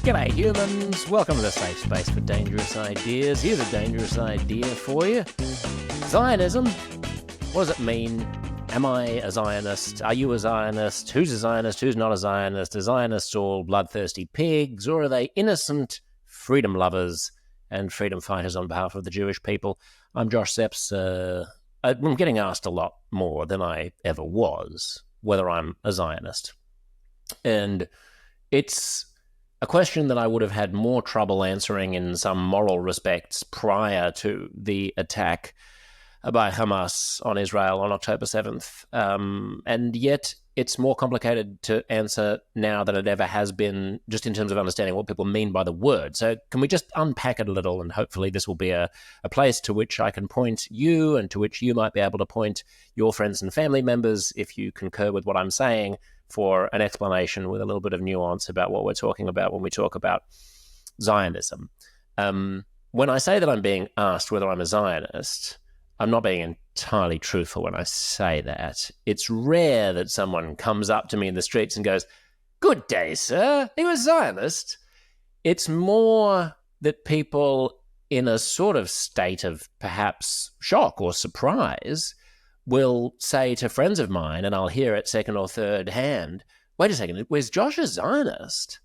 G'day humans, welcome to the safe space for dangerous ideas. Here's a dangerous idea for you. Zionism, what does it mean? Am I a Zionist? Are you a Zionist? Who's a Zionist? Who's not a Zionist? Are Zionists all bloodthirsty pigs, or are they innocent freedom lovers and freedom fighters on behalf of the Jewish people? I'm Josh Sepps. I'm getting asked a lot more than I ever was whether I'm a Zionist. And it's a question that I would have had more trouble answering in some moral respects prior to the attack by Hamas on Israel on October 7th. And yet it's more complicated to answer now than it ever has been, just in terms of understanding what people mean by the word. So can we just unpack it a little, and hopefully this will be a place to which I can point you and to which you might be able to point your friends and family members if you concur with what I'm saying, for an explanation with a little bit of nuance about what we're talking about when we talk about Zionism. When I say that I'm being asked whether I'm a Zionist, I'm not being entirely truthful when I say that. It's rare that someone comes up to me in the streets and goes, "Good day, sir. Are you a Zionist?" It's more that people in a sort of state of perhaps shock or surprise will say to friends of mine, and I'll hear it second or third hand, "Wait a second, was Josh a Zionist?"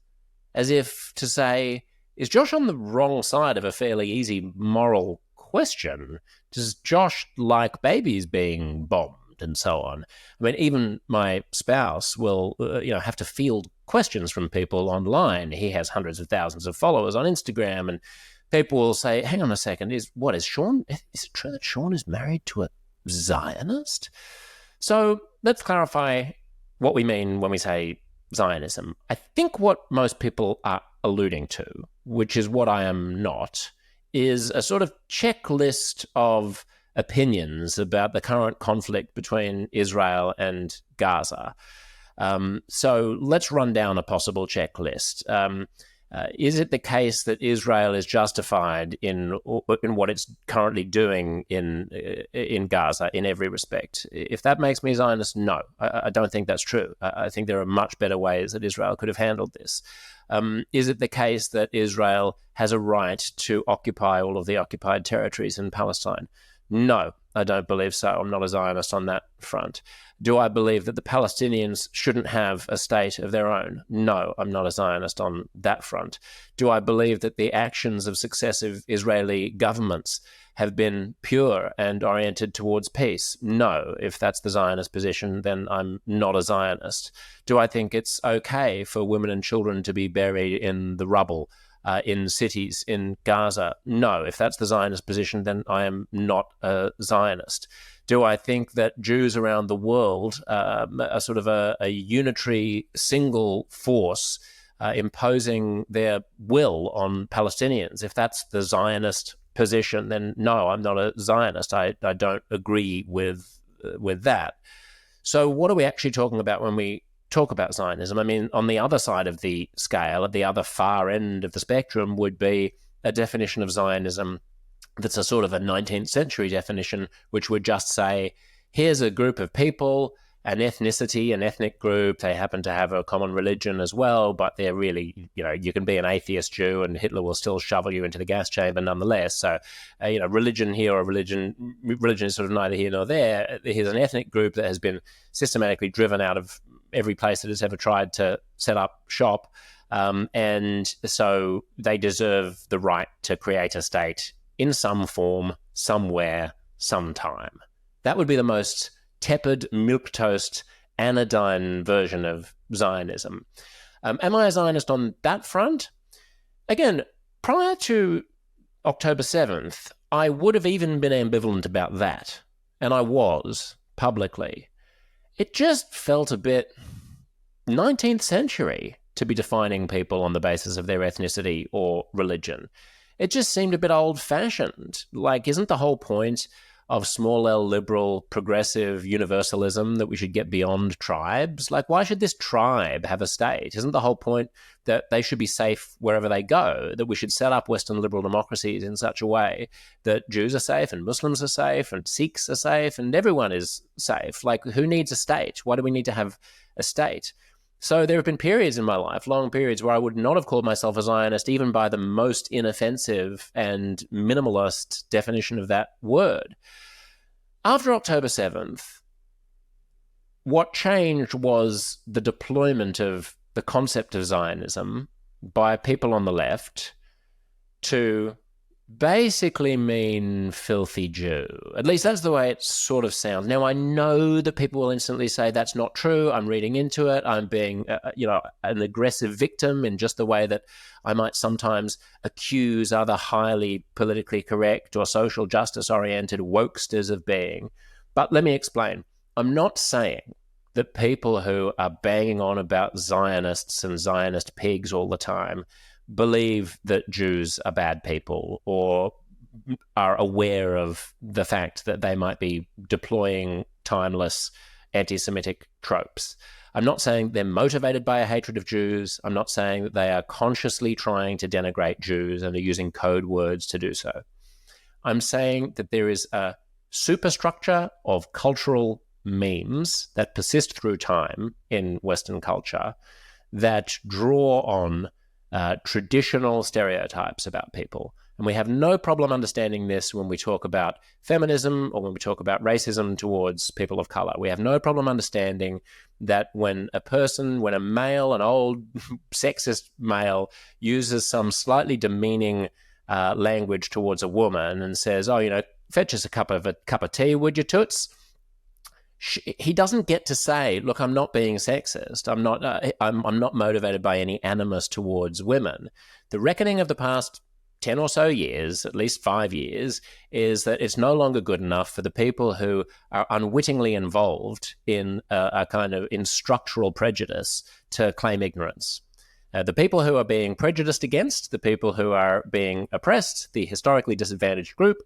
As if to say, is Josh on the wrong side of a fairly easy moral question? Does Josh like babies being bombed and so on? I mean, even my spouse will have to field questions from people online. He has hundreds of thousands of followers on Instagram, and people will say, "Hang on a second, is it true that Sean is married to a Zionist?" So let's clarify what we mean when we say Zionism. I think what most people are alluding to, which is what I am not, is a sort of checklist of opinions about the current conflict between Israel and Gaza. So let's run down a possible checklist. Is it the case that Israel is justified in what it's currently doing in Gaza in every respect? If that makes me Zionist, no, I don't think that's true. I think there are much better ways that Israel could have handled this. Is it the case that Israel has a right to occupy all of the occupied territories in Palestine? No, I don't believe so. I'm not a Zionist on that front. Do I believe that the Palestinians shouldn't have a state of their own? No, I'm not a Zionist on that front. Do I believe that the actions of successive Israeli governments have been pure and oriented towards peace? No. If that's the Zionist position, then I'm not a Zionist. Do I think it's okay for women and children to be buried in the rubble in cities in Gaza? No. If that's the Zionist position, then I am not a Zionist. Do I think that Jews around the world are sort of a unitary single force imposing their will on Palestinians? If that's the Zionist position, then no, I'm not a Zionist. I don't agree with that. So what are we actually talking about when we talk about Zionism? I mean, on the other side of the scale, at the other far end of the spectrum, would be a definition of Zionism that's a sort of a 19th century definition, which would just say, here's a group of people, an ethnicity, an ethnic group. They happen to have a common religion as well, but they're really, you can be an atheist Jew and Hitler will still shovel you into the gas chamber nonetheless. So, religion here or religion is sort of neither here nor there. Here's an ethnic group that has been systematically driven out of every place that has ever tried to set up shop. And so they deserve the right to create a state in some form, somewhere, sometime. That would be the most tepid, milquetoast, anodyne version of Zionism. Am I a Zionist on that front? Again, prior to October 7th, I would have even been ambivalent about that, and I was, publicly. It just felt a bit 19th century to be defining people on the basis of their ethnicity or religion. It just seemed a bit old-fashioned. Like, isn't the whole point of small L liberal progressive universalism that we should get beyond tribes? Like, why should this tribe have a state? Isn't the whole point that they should be safe wherever they go, that we should set up Western liberal democracies in such a way that Jews are safe and Muslims are safe and Sikhs are safe and everyone is safe? Like, who needs a state? Why do we need to have a state? So there have been periods in my life, long periods, where I would not have called myself a Zionist even by the most inoffensive and minimalist definition of that word. After October 7th, what changed was the deployment of the concept of Zionism by people on the left to basically mean filthy Jew. At least that's the way it sort of sounds. Now, I know that people will instantly say that's not true. I'm reading into it. I'm being, an aggressive victim in just the way that I might sometimes accuse other highly politically correct or social justice-oriented wokesters of being. But let me explain. I'm not saying that people who are banging on about Zionists and Zionist pigs all the time believe that Jews are bad people or are aware of the fact that they might be deploying timeless anti-Semitic tropes. I'm not saying they're motivated by a hatred of Jews. I'm not saying that they are consciously trying to denigrate Jews and are using code words to do so. I'm saying that there is a superstructure of cultural memes that persist through time in Western culture that draw on traditional stereotypes about people. And we have no problem understanding this when we talk about feminism or when we talk about racism towards people of color. We have no problem understanding that when a male, an old sexist male, uses some slightly demeaning language towards a woman and says, fetch us a cup of tea, would you, toots? He doesn't get to say, look, I'm not being sexist. I'm not motivated by any animus towards women. The reckoning of the past 10 or so years, at least 5 years, is that it's no longer good enough for the people who are unwittingly involved in a kind of in structural prejudice to claim ignorance. The people who are being prejudiced against, the people who are being oppressed, the historically disadvantaged group,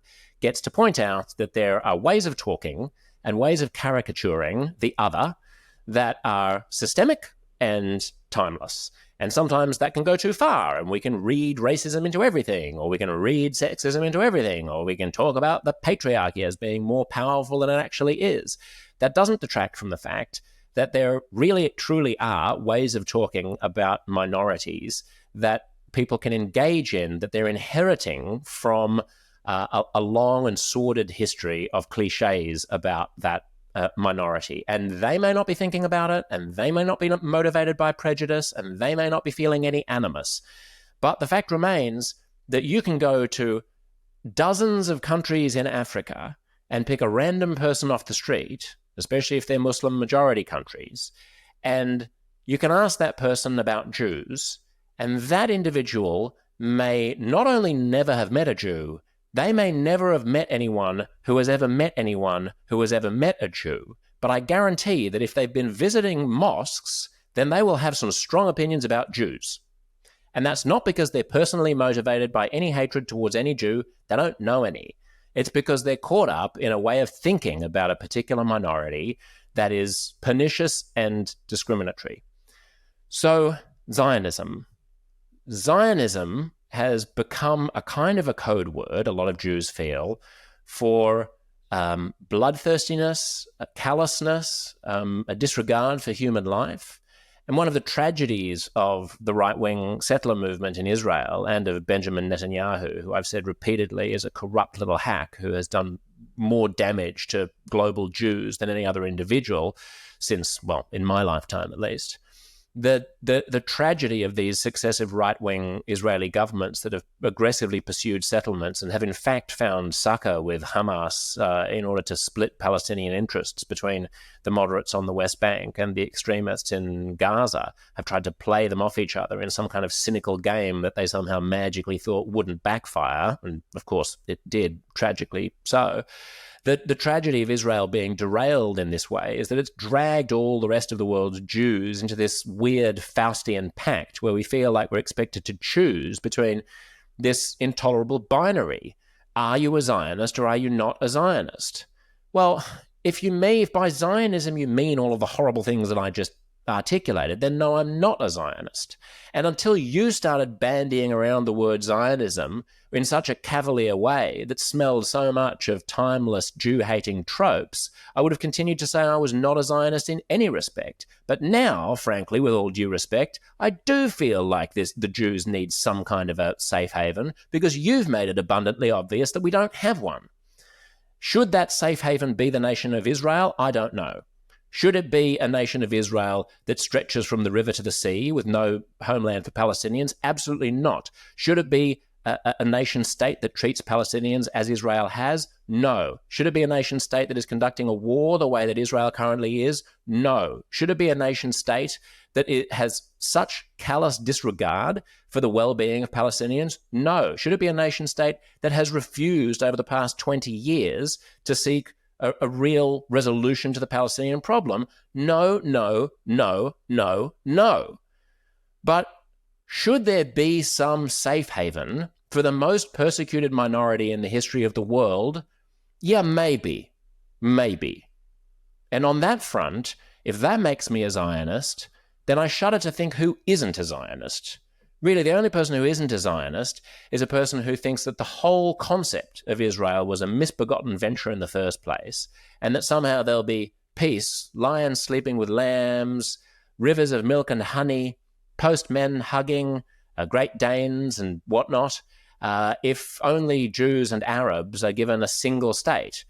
gets to point out that there are ways of talking and ways of caricaturing the other that are systemic and timeless. And sometimes that can go too far, and we can read racism into everything, or we can read sexism into everything, or we can talk about the patriarchy as being more powerful than it actually is. That doesn't detract from the fact that there really, truly are ways of talking about minorities that people can engage in, that they're inheriting from a long and sordid history of cliches about that minority. And they may not be thinking about it, and they may not be motivated by prejudice, and they may not be feeling any animus. But the fact remains that you can go to dozens of countries in Africa and pick a random person off the street, especially if they're Muslim majority countries, and you can ask that person about Jews, and that individual may not only never have met a Jew, they may never have met anyone who has ever met anyone who has ever met a Jew. But I guarantee that if they've been visiting mosques, then they will have some strong opinions about Jews. And that's not because they're personally motivated by any hatred towards any Jew. They don't know any. It's because they're caught up in a way of thinking about a particular minority that is pernicious and discriminatory. So, Zionism has become a kind of a code word, a lot of Jews feel, for bloodthirstiness, callousness, a disregard for human life. And one of the tragedies of the right-wing settler movement in Israel and of Benjamin Netanyahu, who I've said repeatedly is a corrupt little hack who has done more damage to global Jews than any other individual since, well, in my lifetime at least, the tragedy of these successive right-wing Israeli governments that have aggressively pursued settlements and have in fact found succor with Hamas in order to split Palestinian interests between the moderates on the West Bank and the extremists in Gaza, have tried to play them off each other in some kind of cynical game that they somehow magically thought wouldn't backfire, and of course it did, tragically so. The tragedy of Israel being derailed in this way is that it's dragged all the rest of the world's Jews into this weird Faustian pact where we feel like we're expected to choose between this intolerable binary. Are you a Zionist or are you not a Zionist? Well, if by Zionism you mean all of the horrible things that I just articulated, then no, I'm not a Zionist. And until you started bandying around the word Zionism in such a cavalier way that smelled so much of timeless Jew-hating tropes, I would have continued to say I was not a Zionist in any respect. But now, frankly, with all due respect, I do feel like the Jews need some kind of a safe haven, because you've made it abundantly obvious that we don't have one. Should that safe haven be the nation of Israel? I don't know. Should it be a nation of Israel that stretches from the river to the sea with no homeland for Palestinians? Absolutely not. Should it be a nation state that treats Palestinians as Israel has? No. Should it be a nation state that is conducting a war the way that Israel currently is? No. Should it be a nation state that it has such callous disregard for the well-being of Palestinians? No. Should it be a nation state that has refused over the past 20 years to seek a real resolution to the Palestinian problem? No, no, no, no, no. But should there be some safe haven for the most persecuted minority in the history of the world? Yeah, maybe. Maybe. And on that front, if that makes me a Zionist, then I shudder to think who isn't a Zionist. Really, the only person who isn't a Zionist is a person who thinks that the whole concept of Israel was a misbegotten venture in the first place, and that somehow there'll be peace, lions sleeping with lambs, rivers of milk and honey, postmen hugging, Great Danes and whatnot, if only Jews and Arabs are given a single state,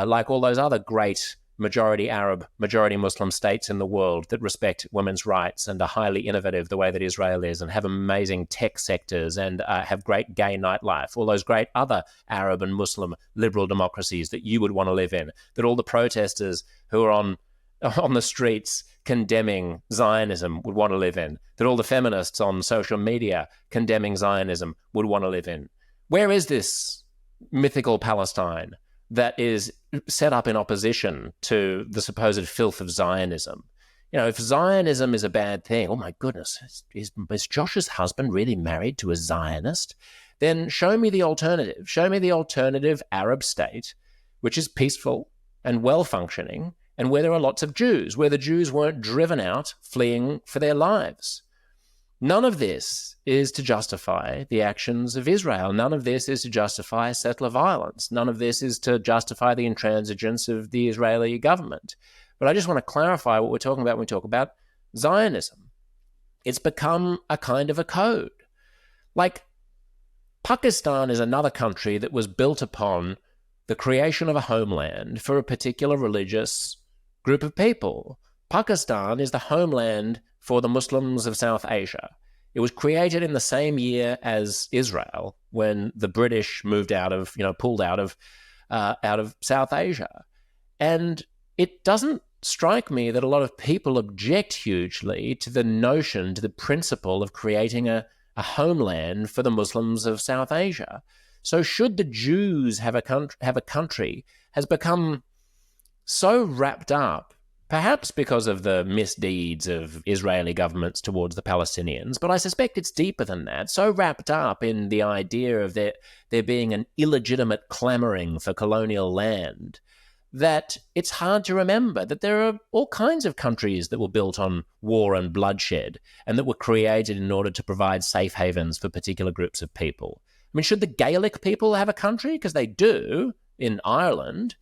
like all those other great majority Arab, majority Muslim states in the world that respect women's rights and are highly innovative the way that Israel is, and have amazing tech sectors and have great gay nightlife, all those great other Arab and Muslim liberal democracies that you would want to live in, that all the protesters who are on the streets condemning Zionism would want to live in, that all the feminists on social media condemning Zionism would want to live in. Where is this mythical Palestine that is set up in opposition to the supposed filth of Zionism? You know, if Zionism is a bad thing, oh my goodness, is Josh's husband really married to a Zionist? Then show me the alternative. Show me the alternative Arab state, which is peaceful and well-functioning, and where there are lots of Jews, where the Jews weren't driven out fleeing for their lives. None of this is to justify the actions of Israel. None of this is to justify settler violence. None of this is to justify the intransigence of the Israeli government. But I just want to clarify what we're talking about when we talk about Zionism. It's become a kind of a code. Like, Pakistan is another country that was built upon the creation of a homeland for a particular religious group of people. Pakistan is the homeland for the Muslims of South Asia. It was created in the same year as Israel, when the British pulled out of South Asia. And it doesn't strike me that a lot of people object hugely to the notion, to the principle of creating a homeland for the Muslims of South Asia. So should the Jews have a country has become so wrapped up, perhaps because of the misdeeds of Israeli governments towards the Palestinians, but I suspect it's deeper than that, so wrapped up in the idea of there being an illegitimate clamoring for colonial land, that it's hard to remember that there are all kinds of countries that were built on war and bloodshed and that were created in order to provide safe havens for particular groups of people. I mean, should the Gaelic people have a country? Because they do in Ireland.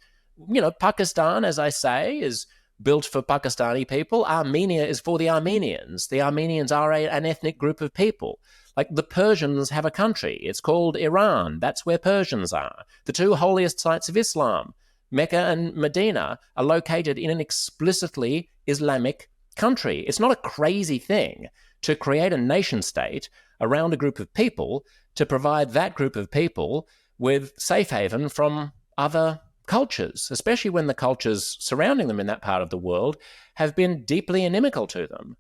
You know, Pakistan, as I say, is built for Pakistani people. Armenia is for the Armenians. The Armenians are an ethnic group of people. Like, the Persians have a country. It's called Iran. That's where Persians are. The two holiest sites of Islam, Mecca and Medina, are located in an explicitly Islamic country. It's not a crazy thing to create a nation state around a group of people to provide that group of people with safe haven from other cultures, especially when the cultures surrounding them in that part of the world have been deeply inimical to them.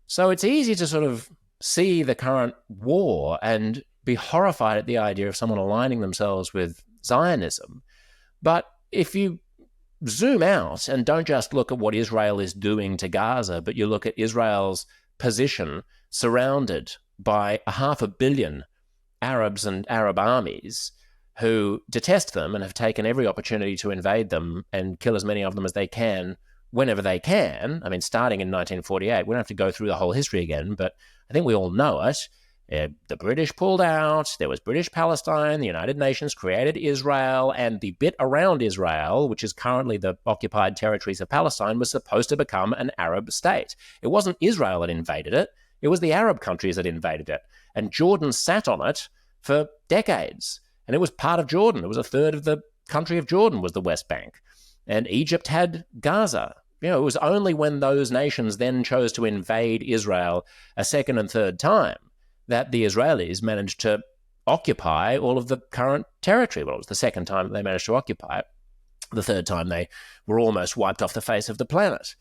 So it's easy to sort of see the current war and be horrified at the idea of someone aligning themselves with Zionism. But if you zoom out and don't just look at what Israel is doing to Gaza, but you look at Israel's position surrounded by 500 million Arabs and Arab armies who detest them and have taken every opportunity to invade them and kill as many of them as they can whenever they can. I mean, starting in 1948, we don't have to go through the whole history again, but I think we all know it. The British pulled out, there was British Palestine, the United Nations created Israel, and the bit around Israel, which is currently the occupied territories of Palestine, was supposed to become an Arab state. It wasn't Israel that invaded it, it was the Arab countries that invaded it. And Jordan sat on it for decades. And it was part of Jordan. It was a third of the country of Jordan was the West Bank. And Egypt had Gaza. It was only when those nations then chose to invade Israel a second and third time that the Israelis managed to occupy all of the current territory. Well, it was the second time they managed to occupy it. The third time they were almost wiped off the face of the planet.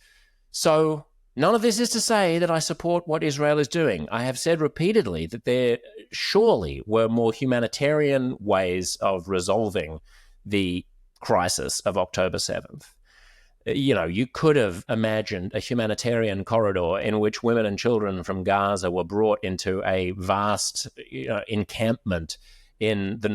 So none of this is to say that I support what Israel is doing. I have said repeatedly that there surely were more humanitarian ways of resolving the crisis of October 7th. You could have imagined a humanitarian corridor in which women and children from Gaza were brought into a vast encampment to the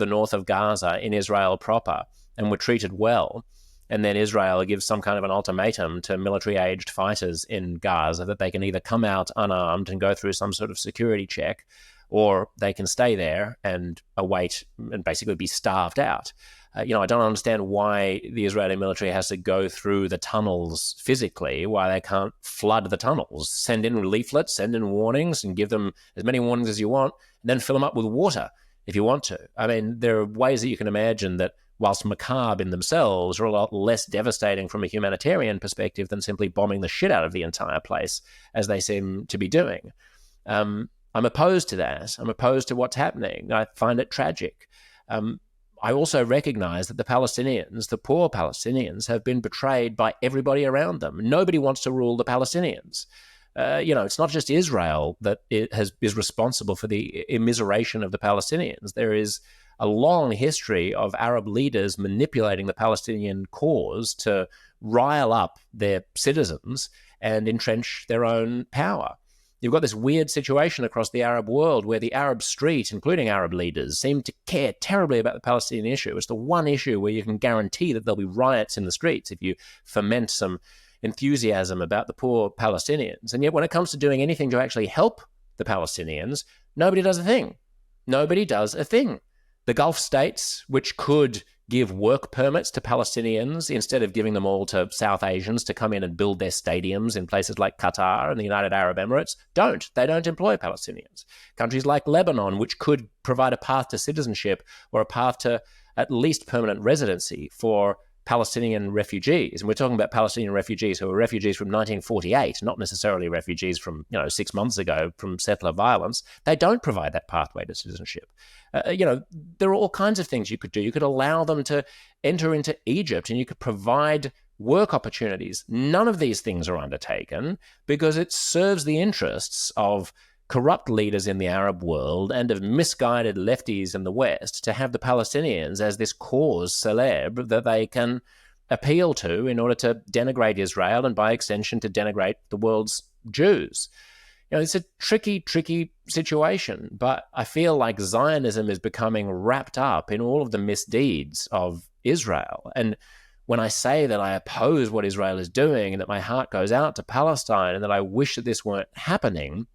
north of Gaza in Israel proper and were treated well. And then Israel gives some kind of an ultimatum to military-aged fighters in Gaza that they can either come out unarmed and go through some sort of security check, or they can stay there and await and basically be starved out. I don't understand why the Israeli military has to go through the tunnels physically, why they can't flood the tunnels, send in leaflets, send in warnings, and give them as many warnings as you want, and then fill them up with water if you want to. I mean, there are ways that you can imagine that, whilst macabre in themselves, are a lot less devastating from a humanitarian perspective than simply bombing the shit out of the entire place, as they seem to be doing. I'm opposed to that. I'm opposed to what's happening. I find it tragic. I also recognize that the Palestinians, the poor Palestinians, have been betrayed by everybody around them. Nobody wants to rule the Palestinians. It's not just Israel that is responsible for the immiseration of the Palestinians. There is a long history of Arab leaders manipulating the Palestinian cause to rile up their citizens and entrench their own power. You've got this weird situation across the Arab world where the Arab street, including Arab leaders, seem to care terribly about the Palestinian issue. It's the one issue where you can guarantee that there'll be riots in the streets if you foment some enthusiasm about the poor Palestinians. And yet when it comes to doing anything to actually help the Palestinians, nobody does a thing. Nobody does a thing. The Gulf states, which could give work permits to Palestinians instead of giving them all to South Asians to come in and build their stadiums in places like Qatar and the United Arab Emirates, don't. They don't employ Palestinians. Countries like Lebanon, which could provide a path to citizenship or a path to at least permanent residency for Palestinian refugees. And we're talking about Palestinian refugees who are refugees from 1948, not necessarily refugees from 6 months ago from settler violence. They don't provide that pathway to citizenship. There are all kinds of things you could do. You could allow them to enter into Egypt and you could provide work opportunities. None of these things are undertaken because it serves the interests of corrupt leaders in the Arab world and of misguided lefties in the West to have the Palestinians as this cause célèbre that they can appeal to in order to denigrate Israel and by extension to denigrate the world's Jews. It's a tricky situation, but I feel like Zionism is becoming wrapped up in all of the misdeeds of Israel. And when I say that I oppose what Israel is doing and that my heart goes out to Palestine and that I wish that this weren't happening,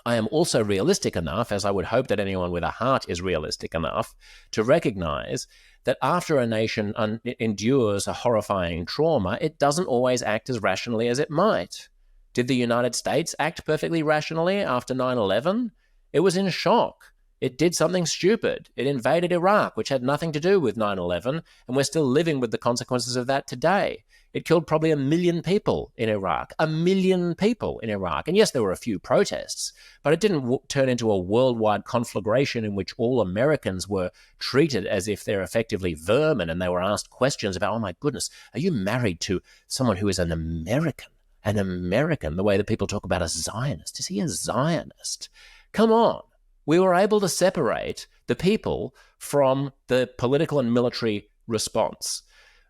I am also realistic enough, as I would hope that anyone with a heart is realistic enough, to recognize that after a nation endures a horrifying trauma, it doesn't always act as rationally as it might. Did the United States act perfectly rationally after 9/11? It was in shock. It did something stupid. It invaded Iraq, which had nothing to do with 9/11, and we're still living with the consequences of that today. It killed probably 1 million people in Iraq. 1 million people in Iraq. And yes, there were a few protests, but it didn't turn into a worldwide conflagration in which all Americans were treated as if they're effectively vermin and they were asked questions about, oh my goodness, are you married to someone who is an American? An American, the way that people talk about a Zionist. Is he a Zionist? Come on. We were able to separate the people from the political and military response.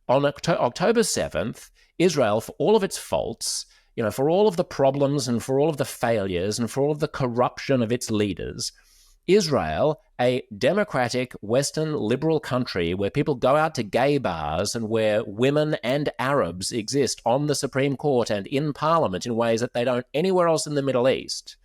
On October 7th, Israel, for all of its faults, for all of the problems and for all of the failures and for all of the corruption of its leaders, Israel, a democratic, Western, liberal country where people go out to gay bars and where women and Arabs exist on the Supreme Court and in Parliament in ways that they don't anywhere else in the Middle East,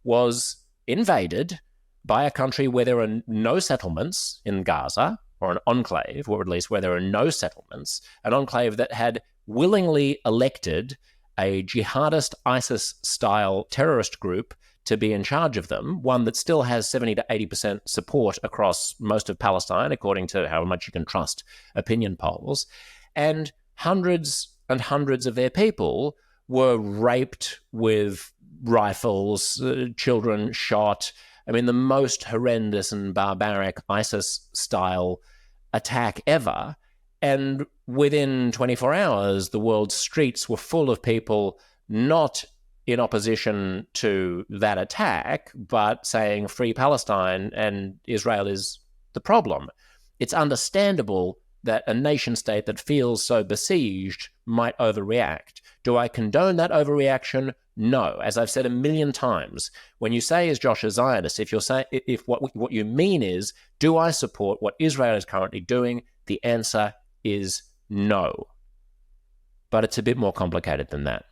was invaded by a country where there are no settlements in Gaza, or an enclave, or at least where there are no settlements, an enclave that had willingly elected a jihadist ISIS-style terrorist group to be in charge of them, one that still has 70 to 80% support across most of Palestine, according to how much you can trust opinion polls. And hundreds and hundreds of their people were raped with rifles, children shot. I mean, the most horrendous and barbaric ISIS-style attack ever. And within 24 hours, the world's streets were full of people not in opposition to that attack, but saying free Palestine and Israel is the problem. It's understandable that a nation state that feels so besieged might overreact. Do I condone that overreaction? No. As I've said a million times, when you say, is Josh a Zionist, if what you mean is, do I support what Israel is currently doing? The answer is no. But it's a bit more complicated than that.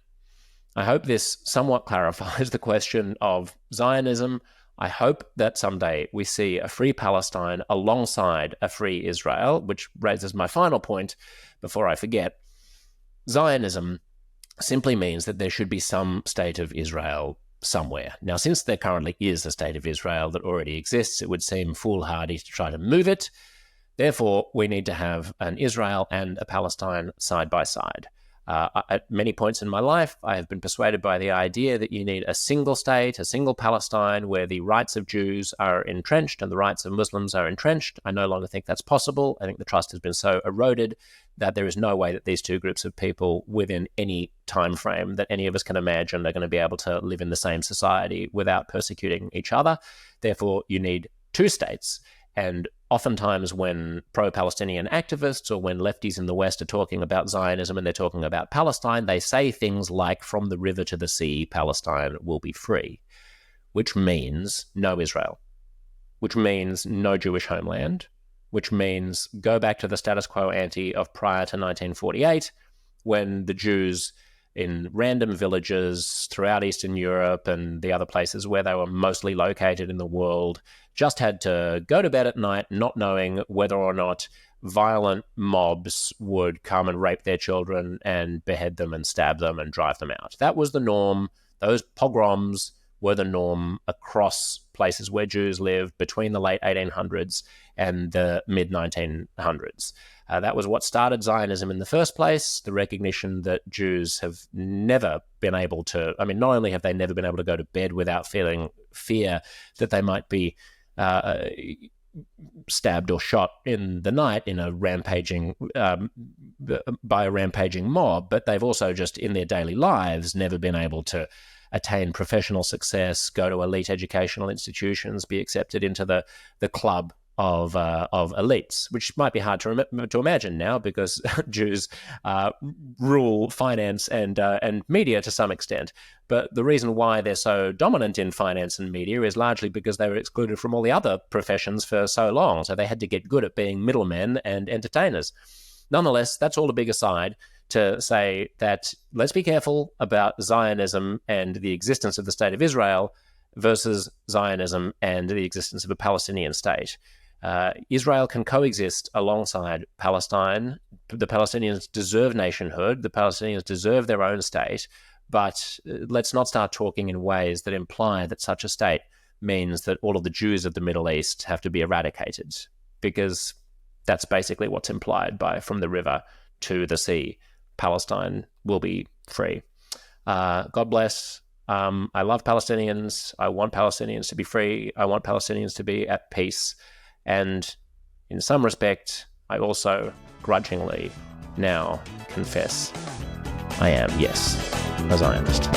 I hope this somewhat clarifies the question of Zionism. I hope that someday we see a free Palestine alongside a free Israel, which raises my final point before I forget. Zionism simply means that there should be some state of Israel somewhere. Now, since there currently is a state of Israel that already exists, it would seem foolhardy to try to move it. Therefore, we need to have an Israel and a Palestine side by side. At many points in my life, I have been persuaded by the idea that you need a single state, a single Palestine, where the rights of Jews are entrenched and the rights of Muslims are entrenched. I no longer think that's possible. I think the trust has been so eroded that there is no way that these two groups of people within any time frame that any of us can imagine are going to be able to live in the same society without persecuting each other. Therefore, you need two states. And oftentimes when pro-Palestinian activists or when lefties in the West are talking about Zionism and they're talking about Palestine, they say things like, from the river to the sea, Palestine will be free, which means no Israel, which means no Jewish homeland, which means go back to the status quo ante of prior to 1948, when the Jews in random villages throughout Eastern Europe and the other places where they were mostly located in the world just had to go to bed at night not knowing whether or not violent mobs would come and rape their children and behead them and stab them and drive them out. That was the norm. Those pogroms were the norm across places where Jews lived between the late 1800s and the mid-1900s. That was what started Zionism in the first place, the recognition that Jews have never been able to, not only have they never been able to go to bed without feeling fear that they might be stabbed or shot in the night in a rampaging by a rampaging mob, but they've also just in their daily lives never been able to attain professional success, go to elite educational institutions, be accepted into the club of elites, which might be hard to imagine now because Jews rule finance and media to some extent. But the reason why they're so dominant in finance and media is largely because they were excluded from all the other professions for so long. So they had to get good at being middlemen and entertainers. Nonetheless, that's all a big aside to say that let's be careful about Zionism and the existence of the state of Israel versus Zionism and the existence of a Palestinian state. Israel can coexist alongside Palestine. The Palestinians deserve nationhood. The Palestinians deserve their own state. But let's not start talking in ways that imply that such a state means that all of the Jews of the Middle East have to be eradicated, because that's basically what's implied by from the river to the sea, Palestine will be free. God bless. I love Palestinians. I want Palestinians to be free. I want Palestinians to be at peace. And in some respect, I also grudgingly now confess I am, yes, a Zionist.